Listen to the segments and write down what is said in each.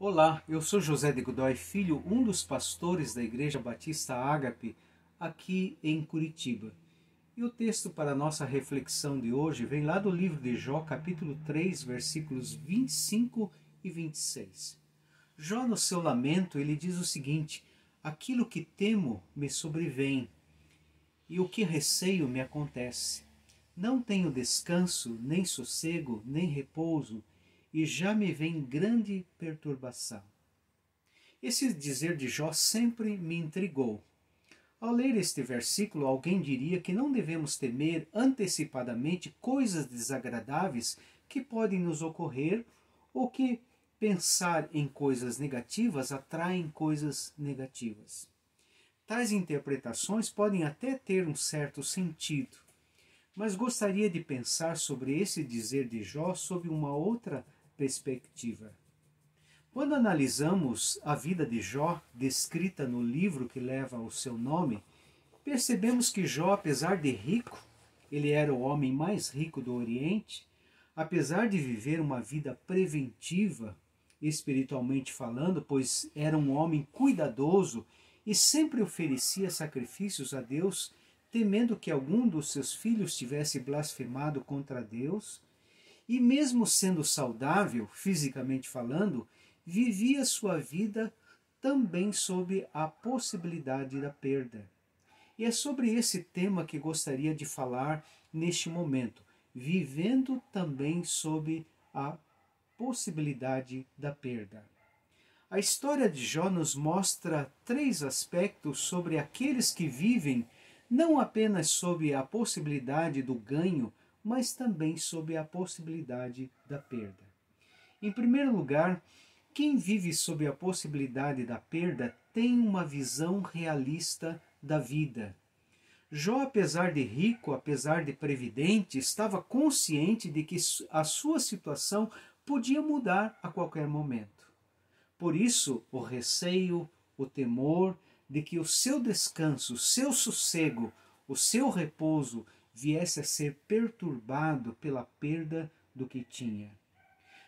Olá, eu sou José de Godoy Filho, um dos pastores da Igreja Batista Ágape, aqui em Curitiba. E o texto para a nossa reflexão de hoje vem lá do livro de Jó, capítulo 3, versículos 25 e 26. Jó, no seu lamento, ele diz o seguinte: aquilo que temo me sobrevém, e o que receio me acontece. Não tenho descanso, nem sossego, nem repouso, e já me vem grande perturbação. Esse dizer de Jó sempre me intrigou. Ao ler este versículo, alguém diria que não devemos temer antecipadamente coisas desagradáveis que podem nos ocorrer, ou que pensar em coisas negativas atraem coisas negativas. Tais interpretações podem até ter um certo sentido, mas gostaria de pensar sobre esse dizer de Jó sob uma outra perspectiva. Quando analisamos a vida de Jó, descrita no livro que leva o seu nome, percebemos que Jó, apesar de rico, ele era o homem mais rico do Oriente, apesar de viver uma vida preventiva, espiritualmente falando, pois era um homem cuidadoso e sempre oferecia sacrifícios a Deus, temendo que algum dos seus filhos tivesse blasfemado contra Deus, e mesmo sendo saudável, fisicamente falando, vivia sua vida também sob a possibilidade da perda. E é sobre esse tema que gostaria de falar neste momento, vivendo também sob a possibilidade da perda. A história de Jó nos mostra três aspectos sobre aqueles que vivem não apenas sob a possibilidade do ganho, mas também sob a possibilidade da perda. Em primeiro lugar, quem vive sob a possibilidade da perda tem uma visão realista da vida. Jó, apesar de rico, apesar de previdente, estava consciente de que a sua situação podia mudar a qualquer momento. Por isso, o receio, o temor de que o seu descanso, o seu sossego, o seu repouso viesse a ser perturbado pela perda do que tinha.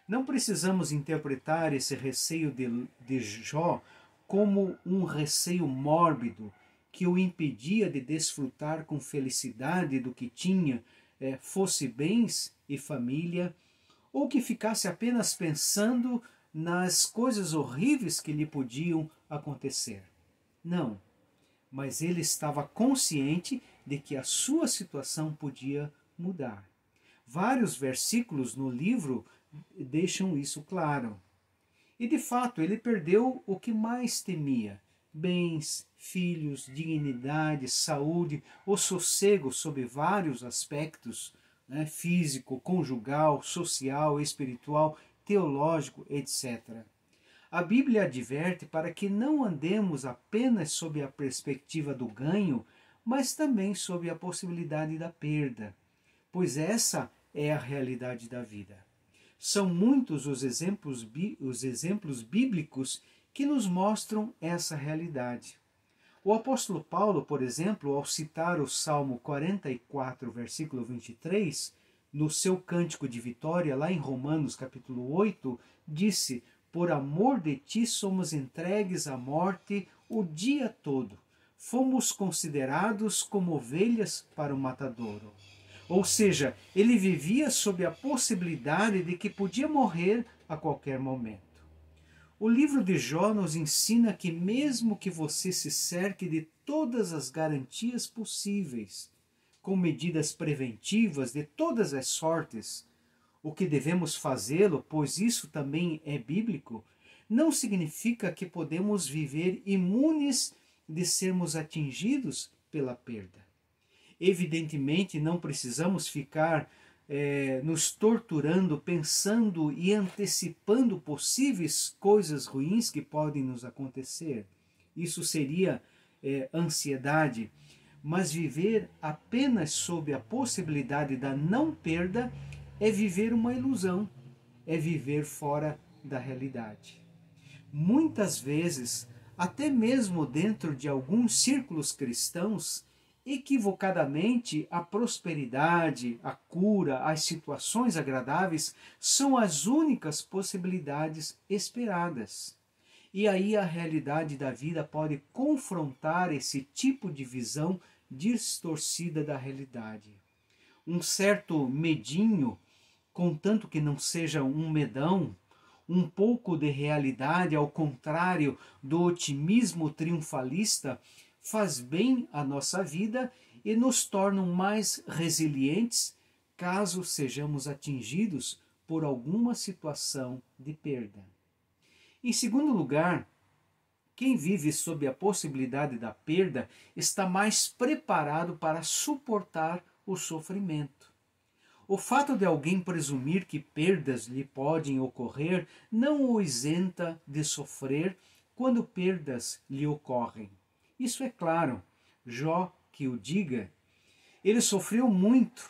Não precisamos interpretar esse receio de Jó como um receio mórbido que o impedia de desfrutar com felicidade do que tinha, fosse bens e família, ou que ficasse apenas pensando nas coisas horríveis que lhe podiam acontecer. Não, mas ele estava consciente de que a sua situação podia mudar. Vários versículos no livro deixam isso claro. E de fato, ele perdeu o que mais temia: bens, filhos, dignidade, saúde, o sossego sob vários aspectos, físico, conjugal, social, espiritual, teológico, etc. A Bíblia adverte para que não andemos apenas sob a perspectiva do ganho, mas também sob a possibilidade da perda, pois essa é a realidade da vida. São muitos os exemplos bíblicos que nos mostram essa realidade. O apóstolo Paulo, por exemplo, ao citar o Salmo 44, versículo 23, no seu cântico de vitória, lá em Romanos capítulo 8, disse: por amor de ti somos entregues à morte o dia todo. Fomos considerados como ovelhas para o matadouro. Ou seja, ele vivia sob a possibilidade de que podia morrer a qualquer momento. O livro de Jó nos ensina que mesmo que você se cerque de todas as garantias possíveis, com medidas preventivas de todas as sortes, o que devemos fazê-lo, pois isso também é bíblico, não significa que podemos viver imunes de sermos atingidos pela perda. Evidentemente, não precisamos ficar nos torturando, pensando e antecipando possíveis coisas ruins que podem nos acontecer. Isso seria ansiedade. Mas viver apenas sob a possibilidade da não perda é viver uma ilusão, é viver fora da realidade. Muitas vezes, até mesmo dentro de alguns círculos cristãos, equivocadamente, a prosperidade, a cura, as situações agradáveis são as únicas possibilidades esperadas. E aí a realidade da vida pode confrontar esse tipo de visão distorcida da realidade. Um certo medinho, contanto que não seja um medão, um pouco de realidade, ao contrário do otimismo triunfalista, faz bem à nossa vida e nos tornam mais resilientes caso sejamos atingidos por alguma situação de perda. Em segundo lugar, quem vive sob a possibilidade da perda está mais preparado para suportar o sofrimento. O fato de alguém presumir que perdas lhe podem ocorrer não o isenta de sofrer quando perdas lhe ocorrem. Isso é claro, Jó que o diga. Ele sofreu muito,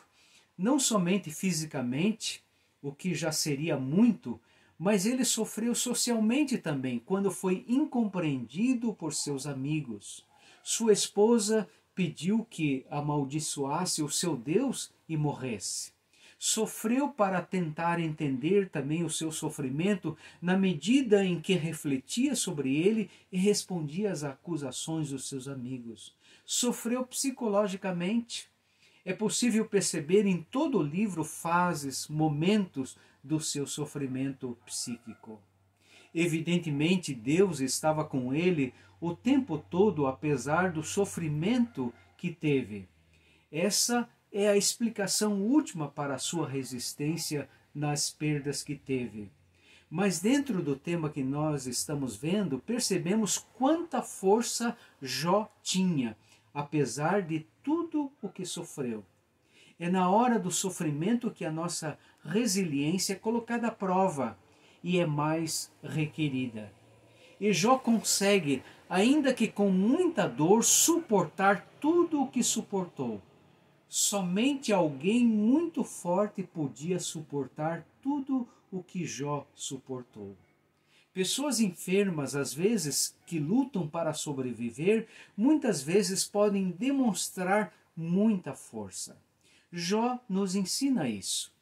não somente fisicamente, o que já seria muito, mas ele sofreu socialmente também, quando foi incompreendido por seus amigos. Sua esposa pediu que amaldiçoasse o seu Deus e morresse. Sofreu para tentar entender também o seu sofrimento na medida em que refletia sobre ele e respondia às acusações dos seus amigos. Sofreu psicologicamente. É possível perceber em todo o livro fases, momentos do seu sofrimento psíquico. Evidentemente, Deus estava com ele o tempo todo, apesar do sofrimento que teve. Essa é a explicação última para a sua resistência nas perdas que teve. Mas dentro do tema que nós estamos vendo, percebemos quanta força Jó tinha, apesar de tudo o que sofreu. É na hora do sofrimento que a nossa resiliência é colocada à prova e é mais requerida. E Jó consegue, ainda que com muita dor, suportar tudo o que suportou. Somente alguém muito forte podia suportar tudo o que Jó suportou. Pessoas enfermas, às vezes, que lutam para sobreviver, muitas vezes podem demonstrar muita força. Jó nos ensina isso.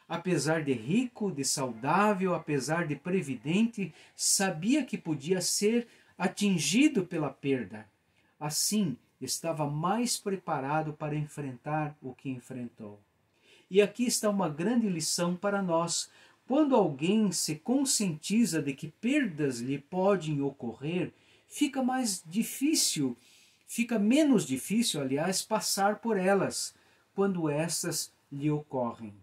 Apesar de rico, de saudável, apesar de previdente, sabia que podia ser atingido pela perda. Assim, estava mais preparado para enfrentar o que enfrentou. E aqui está uma grande lição para nós. Quando alguém se conscientiza de que perdas lhe podem ocorrer, fica menos difícil, aliás, passar por elas, quando estas lhe ocorrem.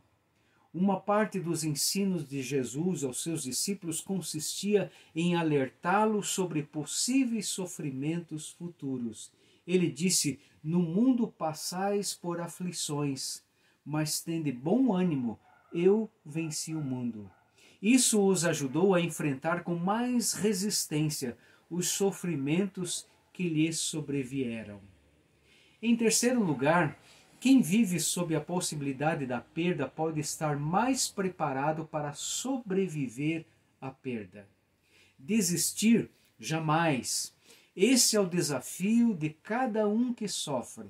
Uma parte dos ensinos de Jesus aos seus discípulos consistia em alertá-los sobre possíveis sofrimentos futuros. Ele disse: "No mundo passais por aflições, mas tende bom ânimo, eu venci o mundo." Isso os ajudou a enfrentar com mais resistência os sofrimentos que lhes sobrevieram. Em terceiro lugar, quem vive sob a possibilidade da perda pode estar mais preparado para sobreviver à perda. Desistir jamais. Esse é o desafio de cada um que sofre.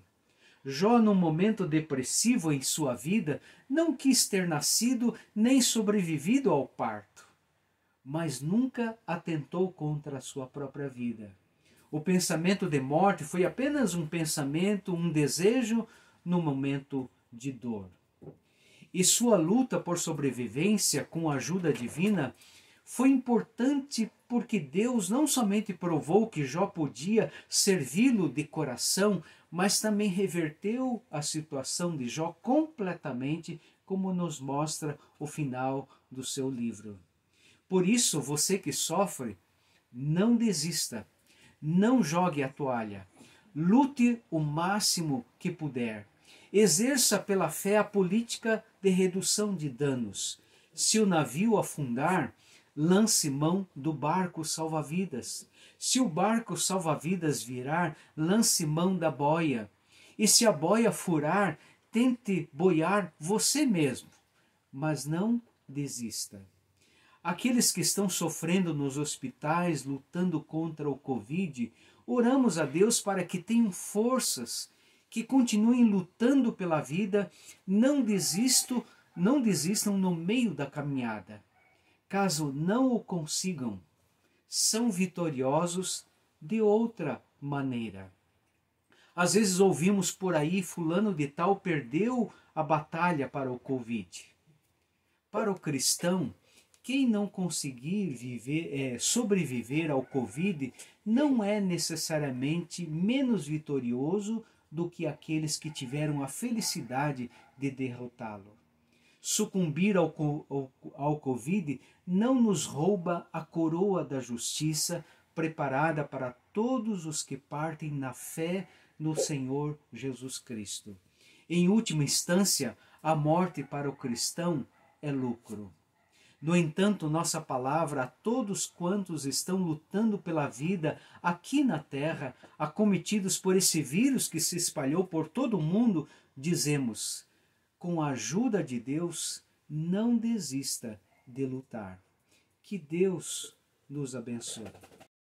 Jó, num momento depressivo em sua vida, não quis ter nascido nem sobrevivido ao parto, mas nunca atentou contra a sua própria vida. O pensamento de morte foi apenas um pensamento, um desejo no momento de dor. E sua luta por sobrevivência com a ajuda divina foi importante porque Deus não somente provou que Jó podia servi-lo de coração, mas também reverteu a situação de Jó completamente, como nos mostra o final do seu livro. Por isso, você que sofre, não desista, não jogue a toalha, lute o máximo que puder. Exerça pela fé a política de redução de danos. Se o navio afundar, lance mão do barco salva-vidas. Se o barco salva-vidas virar, lance mão da boia. E se a boia furar, tente boiar você mesmo, mas não desista. Aqueles que estão sofrendo nos hospitais, lutando contra o Covid, oramos a Deus para que tenham forças, que continuem lutando pela vida, não desistam no meio da caminhada. Caso não o consigam, são vitoriosos de outra maneira. Às vezes ouvimos por aí, fulano de tal perdeu a batalha para o Covid. Para o cristão, quem não conseguir sobreviver ao Covid não é necessariamente menos vitorioso do que aqueles que tiveram a felicidade de derrotá-lo. Sucumbir ao Covid não nos rouba a coroa da justiça preparada para todos os que partem na fé no Senhor Jesus Cristo. Em última instância, a morte para o cristão é lucro. No entanto, nossa palavra a todos quantos estão lutando pela vida aqui na terra, acometidos por esse vírus que se espalhou por todo o mundo, dizemos: com a ajuda de Deus, não desista de lutar. Que Deus nos abençoe.